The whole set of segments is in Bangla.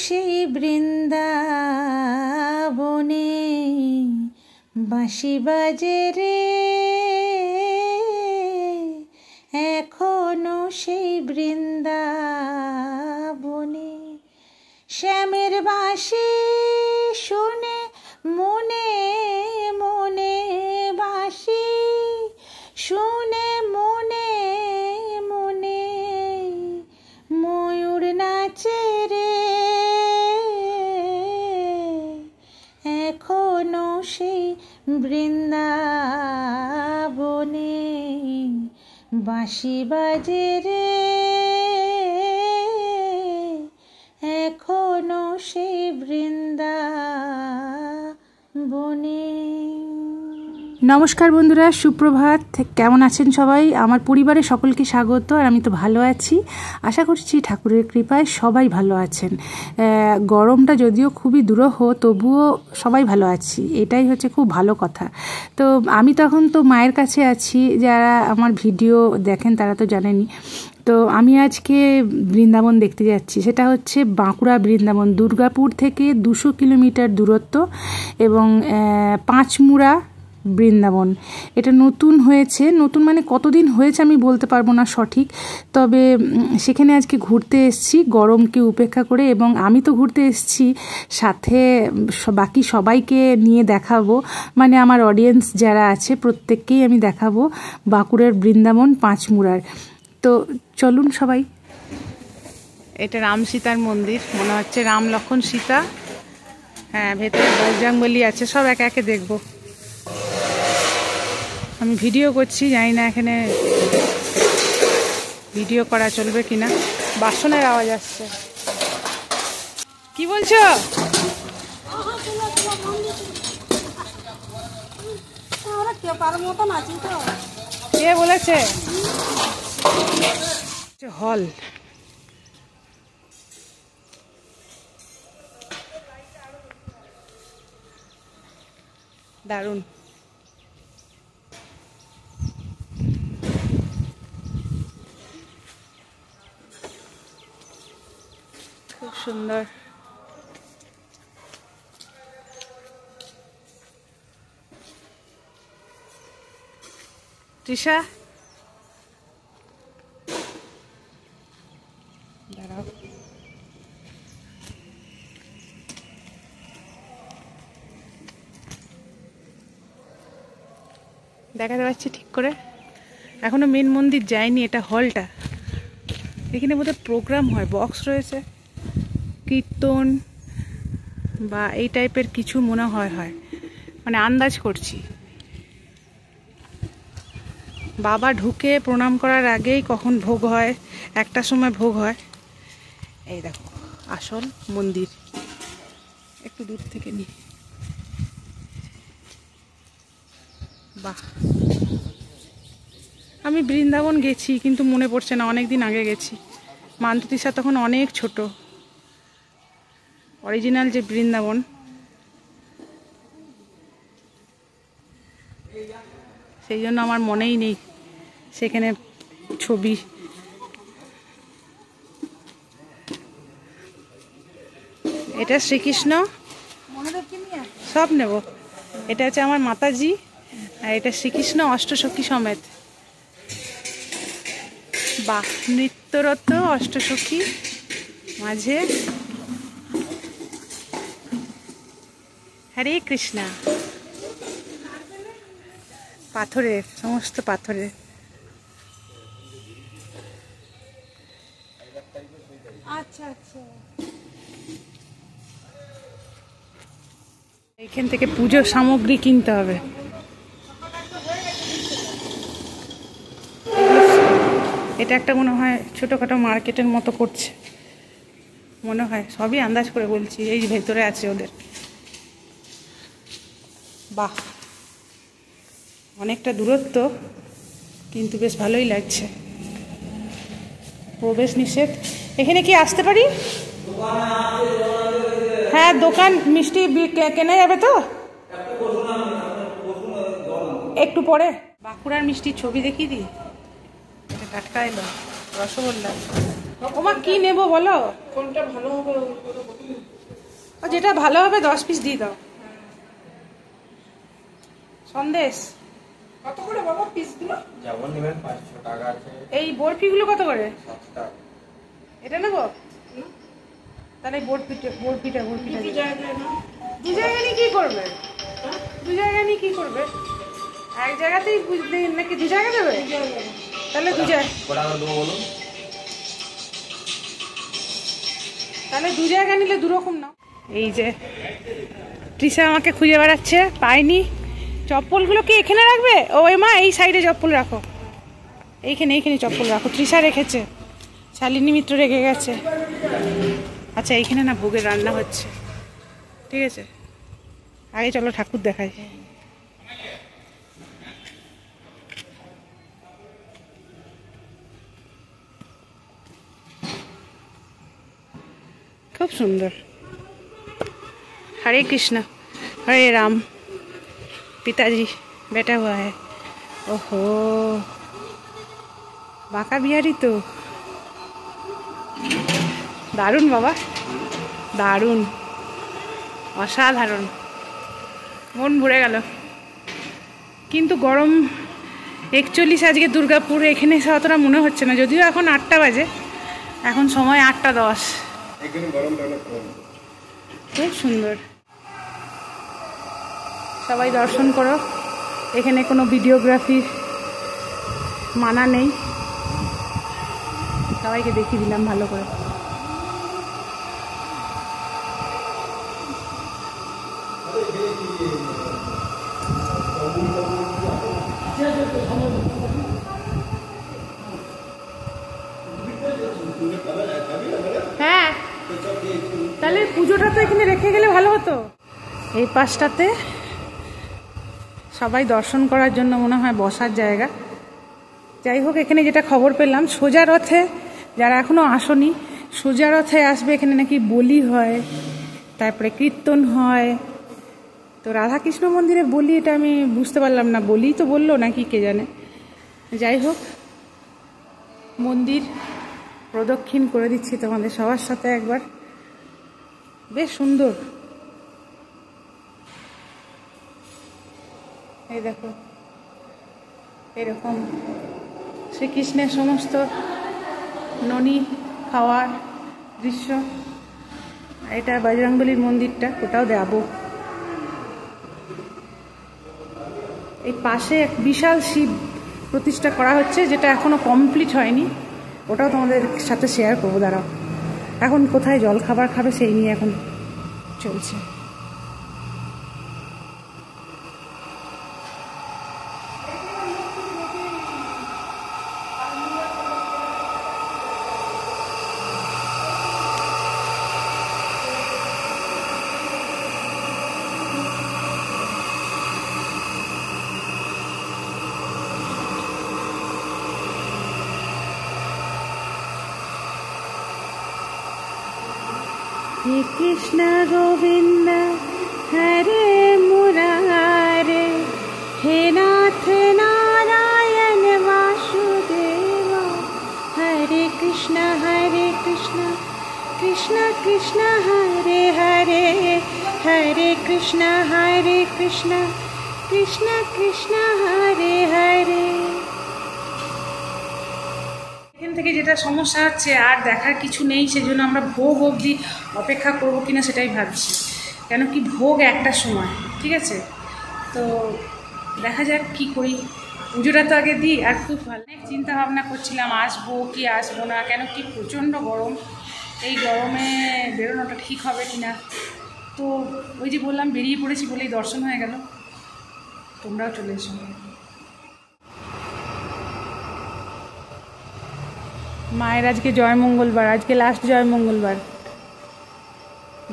সেই বৃন্দাবনে বাঁশি বাজে রে, এখনো সেই বৃন্দাবনে শ্যামের বাঁশি শুনে মনে মনে, বাঁশি শুনে মনে মনে ময়ূর নাচে রে, এখনো সেই বৃন্দাবনে বাঁশি বাজে রে, এখনো সেই বৃন্দাবনে। নমস্কার বন্ধুরা, সুপ্রভাত। কেমন আছেন সবাই? আমার পরিবারের সকলকে স্বাগত। আর আমি তো ভালো আছি, আশা করছি ঠাকুরের কৃপায় সবাই ভালো আছেন। গরমটা যদিও খুবই দুরূহ, তবুও সবাই ভালো আছি, এটাই হচ্ছে খুব ভালো কথা। তো আমি তখন তো মায়ের কাছে আছি, যারা আমার ভিডিও দেখেন তারা তো জানেনই। তো আমি আজকে বৃন্দাবন দেখতে যাচ্ছি, সেটা হচ্ছে বাঁকুড়া বৃন্দাবন, দুর্গাপুর থেকে 200 কিলোমিটার দূরত্ব, এবং পাঁচমুড়া বৃন্দাবন। এটা নতুন হয়েছে, নতুন মানে কতদিন হয়েছে আমি বলতে পারবো না সঠিক, তবে সেখানে আজকে ঘুরতে এসেছি গরমকে উপেক্ষা করে, এবং আমি তো ঘুরতে এসেছি, সাথে বাকি সবাইকে নিয়ে দেখাবো, মানে আমার অডিয়েন্স যারা আছে প্রত্যেককেই আমি দেখাবো বাঁকুড়ার বৃন্দাবন পাঁচমুড়ার। তো চলুন সবাই। এটা রাম সীতার মন্দির, মনে হচ্ছে রাম লক্ষণ সীতা। হ্যাঁ, ভেতরে বজরংবলী আছে, সব একে একে দেখবো। আমি ভিডিও করছি, জানি না এখানে ভিডিও করা চলবে কিনা। বাসনের আওয়াজ আসছে। কি বলছো? কে বলেছে? হল। দারুণ। খুব সুন্দর। তৃষা, দাঁড়াও। দেখাতে পাচ্ছি ঠিক করে? এখনো মেন মন্দির যায়নি, এটা হলটা। এখানে বোধহয় প্রোগ্রাম হয়, বক্স রয়েছে, কীর্তন বা এই টাইপের কিছু মনে হয়, মানে আন্দাজ করছি। বাবা ঢুকে প্রণাম করার আগেই কখন ভোগ হয়, একটার সময় ভোগ হয়। এই দেখো আসল মন্দির, একটু দূর থেকে নি। বাহ, আমি বৃন্দাবন গেছি কিন্তু মনে পড়ছে না, অনেক দিন আগে গেছি। মান্তুতিসা তখন অনেক ছোট। অরিজিনাল যে বৃন্দাবন, সেই জন্য আমার মনেই নেই সেখানে ছবি। এটা শ্রীকৃষ্ণ, সব নেব। এটা হচ্ছে আমার মাতাজি, আর এটা শ্রীকৃষ্ণ অষ্টসখী সমেত। বাহ, নৃত্যরত অষ্টসখী মাঝে। হরে কৃষ্ণা। পাথরের, সমস্ত পাথরের। আচ্ছা আচ্ছা। এইখান থেকে পুজোর সামগ্রী কিনতে হবে। এটা একটা মনে হয় ছোটখাটো মার্কেটের মতো করছে, মনে হয়। সবই আন্দাজ করে বলছি, এই ভেতরে আছে ওদের। বাহ, অনেকটা দূরত্ব, কিন্তু বেশ ভালোই লাগছে। প্রবেশ নিষেধ। এখানে কি আসতে পারি? হ্যাঁ, দোকান মিষ্টি কেনা যাবে তো? একটু পরে। বাঁকুড়ার মিষ্টির ছবি দেখিয়ে দিই। এটা টাটকা এলো, রসগোল্লা। ওমা কি নেব বলো? কোনটা ভালো হবে? যেটা ভালো হবে 10 পিস দিয়ে দাও। সন্দেশ কত করে বাবা পিসগুলো? যেমন নেবেন 500 টাকা আছে। এই বরফিগুলো কত করে? 7 টাকা। এটা নেবো তাহলে বরফিটা দুটো জায়গায় না? দু জায়গা নিয়ে কি করবে? দু জায়গা নিয়ে কি করবে? এক জায়গাতেই বুঝতে নাকি দু জায়গা দেবে? তাহলে দু জায়গা, কটা করে দেবো বলুন? তাহলে দু জায়গা নিলে দু রকম নাও। এই যে তৃষা আমাকে খুঁজে বেড়াচ্ছে, পাইনি। চপ্পলগুলো কি এখানে রাখবে? ও মা এই সাইডে চপ্পল রাখো, এইখানে চপ্পল রাখো। তৃষা রেখেছে, শালিনী মিত্র রেখে গেছে। আচ্ছা এইখানে না ভোগের রান্না হচ্ছে, ঠিক আছে। আগে চলো ঠাকুর দেখাই। খুব সুন্দর। हरे कृष्ण हरे राम, पिताजी बैठा हुआ है। ओहो बांका बिहारी तो दारुण बाबा, दारुण, असाधारण, मन भरे गেল। কিন্তু গরম 41 আজকে দুর্গাপুর। এখানে এসে অতটা মনে হচ্ছে না, যদিও এখন 8টা বাজে, এখন সময় 8টা 10। এখানে গরমটা অনেক কম। খুব সুন্দর। সবাই দর্শন করো, এখানে কোনো ভিডিওগ্রাফির মানা নেই। সবাইকে দেখিয়ে দিলাম ভালো করে। হ্যাঁ তাহলে পুজোটা তো এখানে রেখে গেলে ভালো হতো। এই পাশটাতে সবাই দর্শন করার জন্য মনে হয় বসার জায়গা। যাই হোক, এখানে যেটা খবর পেলাম, সোজা রথে যারা এখনো আসনি, সোজা রথে আসবে। এখানে নাকি বলি হয়, তারপরে কীর্তন হয়। তো রাধাকৃষ্ণ মন্দিরে বলি, এটা আমি বুঝতে পারলাম না, বলি তো বললো নাকি কে জানে। যাই হোক, মন্দির প্রদক্ষিণ করে দিচ্ছি তোমাদের সবার সাথে একবার। বেশ সুন্দর। এই দেখো এরকম শ্রীকৃষ্ণের সমস্ত ননি খাওয়ার দৃশ্য। এটা বজরংবলীর মন্দিরটা, ওটাও দেখাবো। এই পাশে এক বিশাল শিব প্রতিষ্ঠা করা হচ্ছে, যেটা এখনো কমপ্লিট হয়নি, ওটাও তোমাদের সাথে শেয়ার করবো। দাঁড়াও, এখন কোথায় জল খাবার খাবে সেই নিয়ে এখন চলছে। हे कृष्ण गोविंद हरे मुरारे, हे नाथ नारायण वासुदेव, हरे कृष्ण कृष्ण कृष्ण हरे हरे, हरे कृष्ण कृष्ण कृष्ण हरे हरे। এখান থেকে যেটা সমস্যা হচ্ছে, আর দেখার কিছু নেই, সেজন্য আমরা ভোগ অবধি অপেক্ষা করবো কিনা সেটাই ভাবছি। কেন কি ভোগ একটার সময়, ঠিক আছে। তো দেখা যাক কি করি, পুজোটা তো আগে দিই। আর খুব ভালো চিন্তা ভাবনা করছিলাম আসবো কি আসবো না, কেন কি প্রচণ্ড গরম। এই গরমে বেরোনোটা ঠিক হবে কিনা। তো ওই যে বললাম, বেরিয়ে পড়েছি বলেই দর্শন হয়ে গেল। তোমরাও চলে এসো। মায়ের আজকে জয় মঙ্গলবার, আজকে লাস্ট জয় মঙ্গলবার,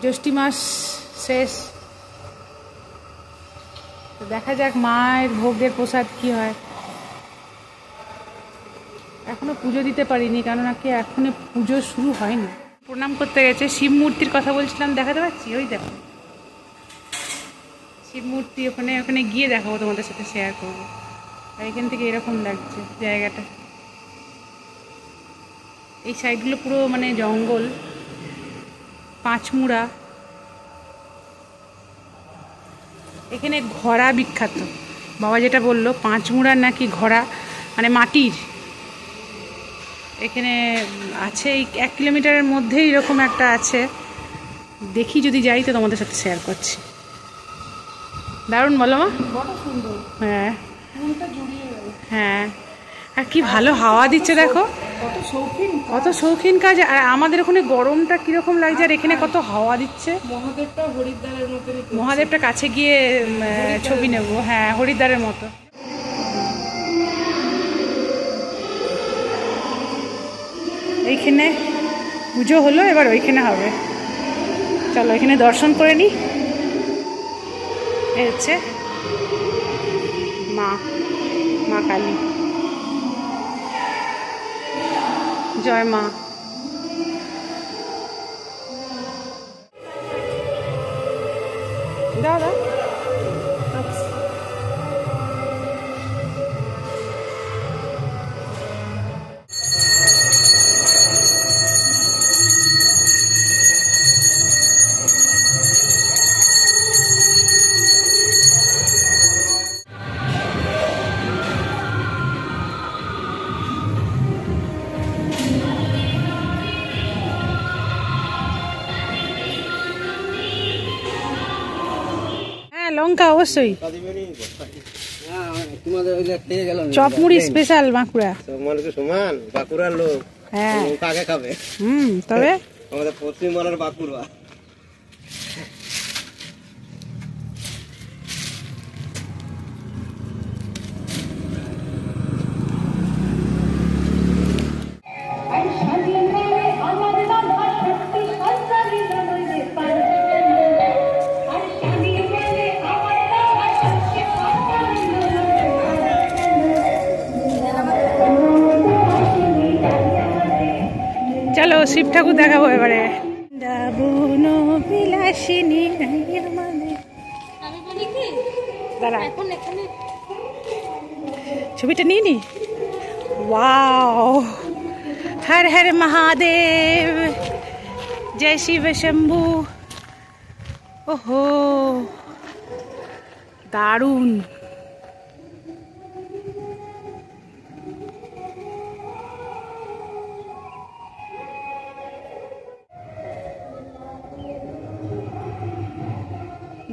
জ্যৈষ্ঠী মাস শেষ। তো দেখা যাক মায়ের ভোগের প্রসাদ কি হয়। এখনো পুজো দিতে পারিনি, কারণ নাকি এখনো পুজো শুরু হয়নি। প্রণাম করতে গেছে। শিব মূর্তির কথা বলছিলাম, দেখাতে পাচ্ছি, ওই দেখো শিব মূর্তি। ওখানে গিয়ে দেখাবো, তোমাদের সাথে শেয়ার করবো। আর এখান থেকে এরকম লাগছে জায়গাটা। এই সাইডগুলো পুরো মানে জঙ্গল, পাঁচমুড়া। এখানে ঘোড়া বিখ্যাত, বাবা যেটা বললো পাঁচমুড়ার নাকি ঘোড়া মানে মাটির। এখানে আছে এই 1 কিলোমিটারের মধ্যেই এরকম একটা আছে, দেখি যদি যাই তো তোমাদের সাথে শেয়ার করছি। দারুণ বলো মা? বড় সুন্দর, হ্যাঁ মনটা জুড়িয়ে গেল। হ্যাঁ, আর কি ভালো হাওয়া দিচ্ছে দেখো, কত শৌখিন, কত শৌখিন কাজ। আর আমাদের ওখানে গরমটা কিরকম লাগছে, আর এখানে কত হাওয়া দিচ্ছে। মহাদেবটা হরিদ্বারের মতনই করছে। মহাদেবটা কাছে গিয়ে ছবি নেব। হ্যাঁ, হরিদ্বারের মতো। এইখানে পুজো হলো, এবার ওইখানে হবে। চলো এখানে দর্শন করে নিই। এই হচ্ছে মা, মা কালী। জয় মা। দাদা লঙ্কা অবশ্যই, চপ মুড়ি স্পেশাল বাঁকুড়া। সমান বাঁকুড়ার লোক, হ্যাঁ কাকে খাবে? তবে আমাদের পশ্চিমবাংলার বাঁকুড়া। চলো শিব ঠাকুর দেখাবো এবারে। বিলাসিনী দাঁড়া, ছবিটা নিয়ে নি। ওয়াও, হর হর মহাদেব, জয় শিব শম্ভু। ওহো দারুণ।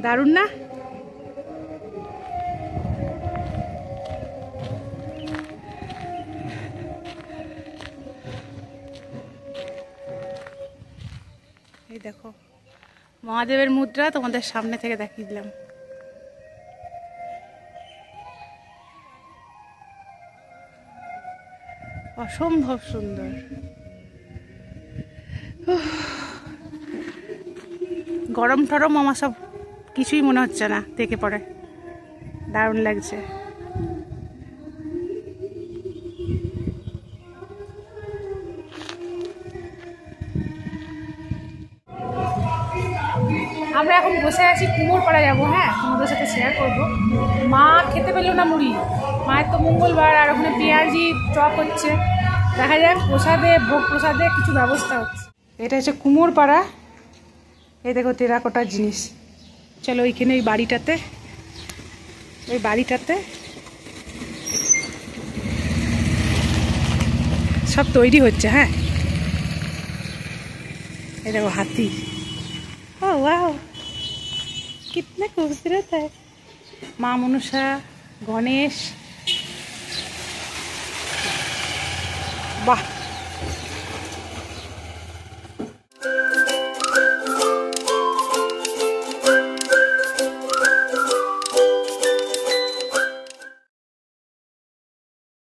দারুণ না? এই দেখো মহাদেবের মুদ্রা তোমাদের সামনে থেকে দেখিয়ে দিলাম। অসম্ভব সুন্দর। গরম টরম আমার সব কিছুই মনে হচ্ছে না দেখে পড়ে, দারুণ লাগছে। আমরা এখন বসে আছি, কুমোরপাড়া যাবো। হ্যাঁ, তোমাদের সাথে শেয়ার করবো। মা খেতে পেলো না মুড়ি, মায়ের তো মঙ্গলবার, আর ওখানে পেঁয়াজি চপ হচ্ছে। দেখা যাক প্রসাদে, ভোগ প্রসাদে কিছু ব্যবস্থা হচ্ছে। এটা হচ্ছে কুমোরপাড়া। এই দেখো টেরাকোটার জিনিস। চলো ওইখানে ওই বাড়িটাতে সব তৈরি হচ্ছে। হ্যাঁ, এই দেখো হাতি। ও वाओ, कितना खूबसूरत है। माँ मनुषा, गणेश, वाह